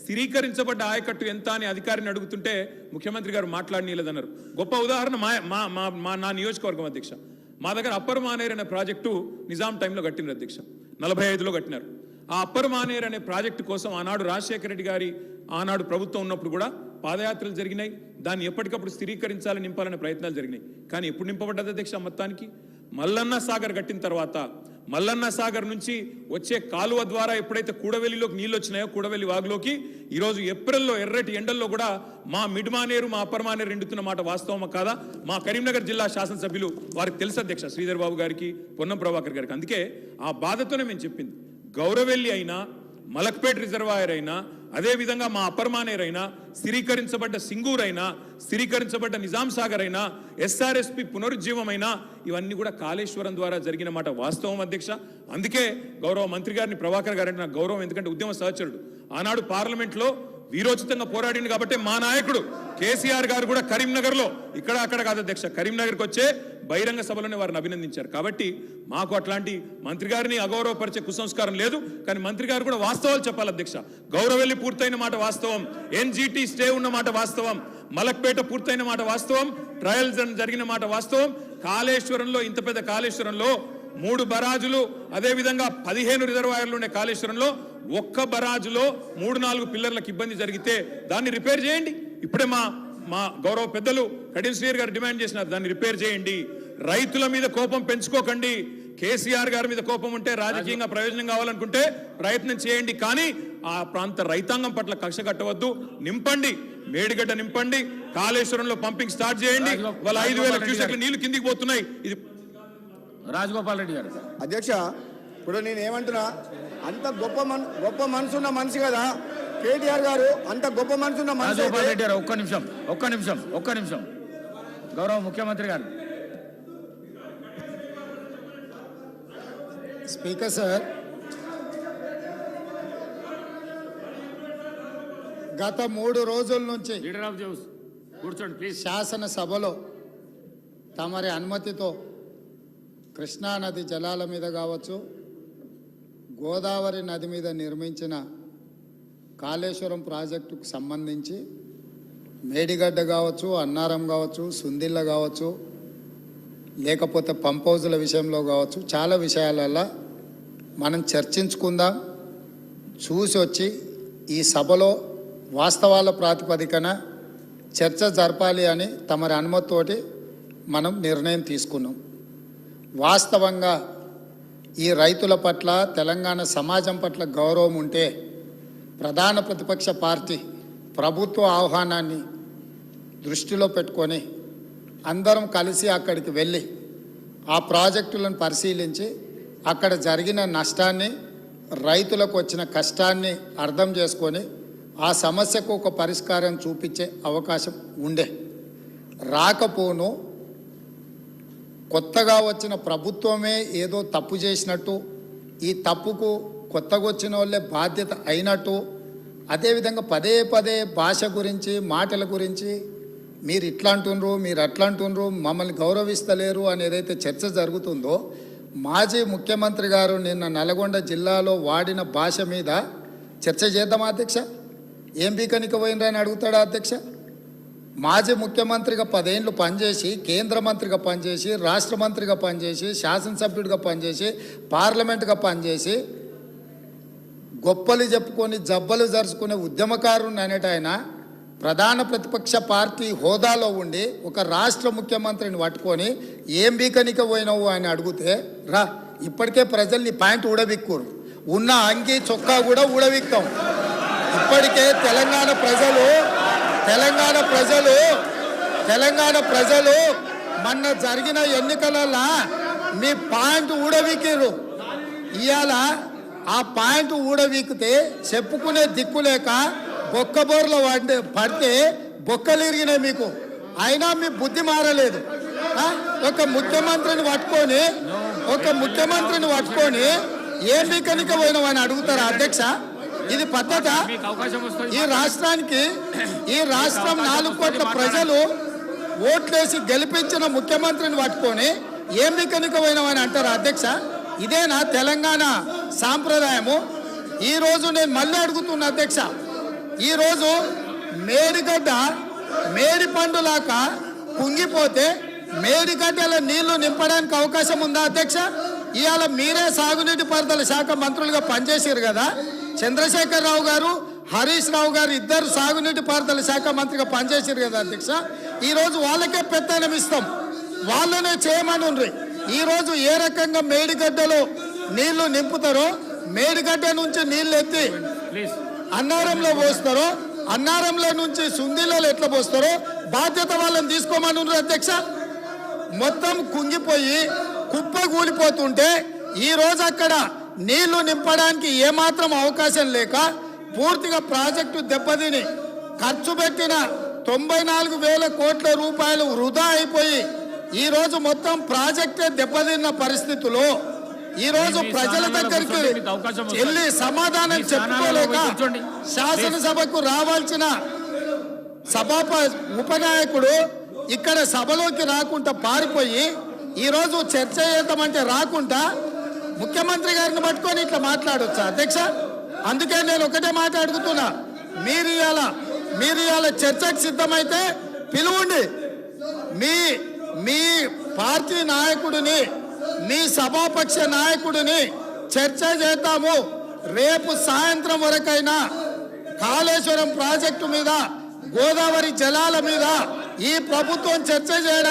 స్థిరీకరించబడ్డ ఆయకట్టు ఎంత అని అధికారిని అడుగుతుంటే ముఖ్యమంత్రి గారు మాట్లాడనీయలేదన్నారు. గొప్ప ఉదాహరణ నా నియోజకవర్గం అధ్యక్ష. మా దగ్గర అప్పర్ మానేర్ అనే ప్రాజెక్టు నిజాం టైంలో కట్టినారు అధ్యక్ష, 45లో కట్టినారు. ఆ అప్పర్ మానేర్ అనే ప్రాజెక్టు కోసం ఆనాడు రాజశేఖర రెడ్డి గారి ఆనాడు ప్రభుత్వం ఉన్నప్పుడు కూడా పాదయాత్రలు జరిగినాయి. దాన్ని ఎప్పటికప్పుడు స్థిరీకరించాలని నింపాలనే ప్రయత్నాలు జరిగినాయి. కానీ ఎప్పుడు నింపబడ్డది అధ్యక్ష? మొత్తానికి మల్లన్న సాగర్ కట్టిన తర్వాత మల్లన్న సాగర్ నుంచి వచ్చే కాలువ ద్వారా ఎప్పుడైతే కూడవెల్లిలోకి నీళ్ళు వచ్చినాయో, కూడవెల్లి వాగులోకి ఈరోజు ఏప్రిల్లో ఎర్రటి ఎండల్లో కూడా మా మిడ్ మానేరు మా అప్పర్ మానేరు ఎండుతున్న మాట వాస్తవమా కాదా? మా కరీంనగర్ జిల్లా శాసనసభ్యులు వారికి తెలుసు అధ్యక్ష, శ్రీధర్ బాబు గారికి, పొన్నం ప్రభాకర్ గారికి. అందుకే ఆ బాధతోనే మేము చెప్పింది, గౌరవెల్లి అయినా మలక్పేట్ రిజర్వాయర్ అయినా అదేవిధంగా మా అప్పర్ మానేర్ అయినా స్థిరీకరించబడ్డ సింగూర్ అయినా స్థిరీకరించబడ్డ నిజాం సాగర్ అయినా ఎస్ఆర్ఎస్పి పునరుజ్జీవమైనా ఇవన్నీ కూడా కాళేశ్వరం ద్వారా జరిగిన మాట వాస్తవం అధ్యక్ష. అందుకే గౌరవ మంత్రి గారిని ప్రభాకర్ గారు అంటే నాకు గౌరవం, ఎందుకంటే ఉద్యమ సహచరుడు. ఆనాడు పార్లమెంట్లో వీరోచితంగా పోరాడింది కాబట్టి మా నాయకుడు కేసీఆర్ గారు కూడా కరీంనగర్లో ఇక్కడ అక్కడ కాదు అధ్యక్ష, కరీంనగర్కి వచ్చే బహిరంగ సభలోనే వారిని అభినందించారు. కాబట్టి మాకు అట్లాంటి మంత్రి గారిని అగౌరవపరిచే కుసంస్కారం లేదు. కానీ మంత్రి గారు కూడా వాస్తవాలు చెప్పాలి అధ్యక్ష. గౌరవెల్లి పూర్తయిన మాట వాస్తవం, ఎన్జిటి స్టే ఉన్న మాట వాస్తవం, మలక్పేట పూర్తయిన మాట వాస్తవం, ట్రయల్స్ జరిగిన మాట వాస్తవం. కాళేశ్వరంలో, ఇంత పెద్ద కాళేశ్వరంలో 3 బరాజులు అదేవిధంగా 15 రిజర్వాయర్లు ఉండే కాళేశ్వరంలో ఒక్క బరాజులో 3-4 పిల్లర్లకు ఇబ్బంది జరిగితే దాన్ని రిపేర్ చేయండి. ఇప్పుడే మా గౌరవ పెద్దలు కడియం శ్రీహరి గారు డిమాండ్ చేసినారు, దాన్ని రిపేర్ చేయండి. రైతుల మీద కోపం పెంచుకోకండి. కేసీఆర్ గారి మీద కోపం ఉంటే రాజకీయంగా ప్రయోజనం కావాలనుకుంటే ప్రయత్నం చేయండి, కానీ ఆ ప్రాంత రైతాంగం పట్ల కక్ష కట్టవద్దు. నింపండి, మేడిగడ్డ నింపండి, కాళేశ్వరంలో పంపింగ్ స్టార్ట్ చేయండి. వాళ్ళ 5,000 క్యూసెక్ల నీళ్లు కిందికి పోతున్నాయి. ఇది రాజగోపాల్ రెడ్డి గారు. అధ్యక్ష, ఇప్పుడు నేను ఏమంటున్నా, అంత గొప్ప మనసున్న మనిషి కదా కేటీఆర్ గారు, అంత గొప్ప మనసున్న మనిషి. రాజగోపాల్ రెడ్డి గారు ఒక్క నిమిషం గౌరవ ముఖ్యమంత్రి గారు. స్పీకర్ సార్, గత 3 రోజుల నుంచి లీడర్ ఆఫ్ ది హౌస్ కూర్చోండి ప్లీజ్. శాసనసభలో తమరి అనుమతితో కృష్ణానది జలాల మీద కావచ్చు, గోదావరి నది మీద నిర్మించిన కాళేశ్వరం ప్రాజెక్టుకు సంబంధించి మేడిగడ్డ కావచ్చు, అన్నారం కావచ్చు, సుందిల్ల కావచ్చు, లేకపోతే పంప్ హౌజుల విషయంలో కావచ్చు, చాలా విషయాలలో మనం చర్చించుకుందాం. చూసి వచ్చి ఈ సభలో వాస్తవాల ప్రాతిపదికన చర్చ జరపాలి అని తమరి అనుమతితోటి మనం నిర్ణయం తీసుకున్నాం. వాస్తవంగా ఈ రైతుల పట్ల, తెలంగాణ సమాజం పట్ల గౌరవం ఉంటే ప్రధాన ప్రతిపక్ష పార్టీ ప్రభుత్వ ఆహ్వానాన్ని దృష్టిలో పెట్టుకొని అందరం కలిసి అక్కడికి వెళ్ళి ఆ ప్రాజెక్టులను పరిశీలించి అక్కడ జరిగిన నష్టాన్ని, రైతులకు వచ్చిన కష్టాన్ని అర్థం చేసుకొని ఆ సమస్యకు ఒక పరిష్కారం చూపించే అవకాశం ఉండే. రాకపోను కొత్తగా వచ్చిన ప్రభుత్వమే ఏదో తప్పు చేసినట్టు, ఈ తప్పుకు కొత్తగా వచ్చిన వాళ్ళే బాధ్యత అయినట్టు, అదేవిధంగా పదే పదే భాష గురించి, మాటల గురించి మీరు ఇట్లా అంటుండ్రు, మీరు అట్లా అంటుండ్రు, మమ్మల్ని గౌరవిస్తలేరు అని ఏదైతే చర్చ జరుగుతుందో, మాజీ ముఖ్యమంత్రి గారు నిన్న నల్గొండ జిల్లాలో వాడిన భాష మీద చర్చ చేద్దామా అధ్యక్ష? ఏం బీకనిక పోయినరని అడుగుతాడా అధ్యక్ష? మాజీ ముఖ్యమంత్రిగా 10 ఏళ్ళు పనిచేసి, కేంద్ర మంత్రిగా పనిచేసి, రాష్ట్ర మంత్రిగా పనిచేసి, శాసనసభ్యుడిగా పనిచేసి, పార్లమెంటుగా పనిచేసి, గొప్పలు చెప్పుకొని జబ్బలు జరుచుకునే ఉద్యమకారుని అనేట ఆయన ప్రధాన ప్రతిపక్ష పార్టీ హోదాలో ఉండి ఒక రాష్ట్ర ముఖ్యమంత్రిని పట్టుకొని ఏం బీకనిక పోయినావు అని అడిగితే, రా ఇప్పటికే ప్రజల్ని ప్యాంటు ఊడబిక్కురు, ఉన్న అంగి చొక్కా కూడా ఊడబిక్తాం. ఇప్పటికే తెలంగాణ ప్రజలు మొన్న జరిగిన ఎన్నికలలో మీ పాయింట్ ఊడవీకిరు. ఇవాళ ఆ పాయింట్ ఊడవీకితే చెప్పుకునే దిక్కులేక బొక్కబోర్లో పడితే బొక్కలు ఇరిగినాయి మీకు. అయినా మీ బుద్ధి మారలేదు. ఒక ముఖ్యమంత్రిని పట్టుకొని ఏం బీకనిక పోయినామని అడుగుతారా అధ్యక్ష? ఇది పద్ధత? ఈ రాష్ట్రం 4 కోట్ల ప్రజలు ఓట్లేసి గెలిపించిన ముఖ్యమంత్రిని పట్టుకొని ఏం బీకనిక పోయినామని అంటారా అధ్యక్ష? ఇదేనా తెలంగాణ సాంప్రదాయము? ఈరోజు నేను మళ్ళీ అడుగుతున్నా అధ్యక్ష, ఈరోజు మేడిగడ్డ మేడి పండులాక కుంగిపోతే మేడిగడ్డల నీళ్లు నింపడానికి అవకాశం ఉందా అధ్యక్ష? ఇవాళ మీరే సాగునీటి పారుదల శాఖ మంత్రులుగా పనిచేసారు కదా. చంద్రశేఖర్ రావు గారు, హరీష్ రావు గారు ఇద్దరు సాగునీటి పారుదల శాఖ మంత్రిగా పనిచేసారు కదా అధ్యక్ష. ఈరోజు వాళ్ళకే పెత్తనం ఇస్తాం, వాళ్ళనే చేయమని ఉండ్రి. ఈరోజు ఏ రకంగా మేడిగడ్డలో నీళ్లు నింపుతారో, మేడిగడ్డ నుంచి నీళ్లు ఎత్తి ప్లీజ్ అన్నారంలో పోస్తారో, అన్నారంలో నుంచి సుందీలలో ఎట్లా పోస్తారో బాధ్యత వాళ్ళని తీసుకోమని ఉండ్రి అధ్యక్ష. మొత్తం కుంగిపోయి కుప్ప కూలిపోతుంటే ఈ రోజు అక్కడ నీళ్లు నింపడానికి ఏమాత్రం అవకాశం లేక పూర్తిగా ప్రాజెక్టు దెబ్బతిని ఖర్చు పెట్టిన 94,000 కోట్ల రూపాయలు వృధా అయిపోయి ఈ రోజు మొత్తం ప్రాజెక్టే దెబ్బతిన్న పరిస్థితుల్లో ఈ రోజు ప్రజల దగ్గరికి వెళ్ళి సమాధానం చెప్పుకోలేక శాసనసభకు రావాల్సిన ఉపనాయకుడు ఇక్కడ సభలోకి రాకుండా పారిపోయి ఈ రోజు చర్చ చేద్దామంటే రాకుండా ముఖ్యమంత్రి గారిని పట్టుకొని ఇట్లా మాట్లాడొచ్చా అధ్యక్ష? అందుకే నేను ఒకటే మాట అడుగుతున్నా, మీరు ఇవాళ చర్చకు సిద్ధమైతే పిలువండి. మీ పార్టీ నాయకుడిని, మీ సభాపక్ష నాయకుడిని చర్చ చేద్దాము. రేపు సాయంత్రం వరకైనా కాళేశ్వరం ప్రాజెక్టు మీద, గోదావరి జలాల మీద ఈ ప్రభుత్వం చర్చ చేయడానికి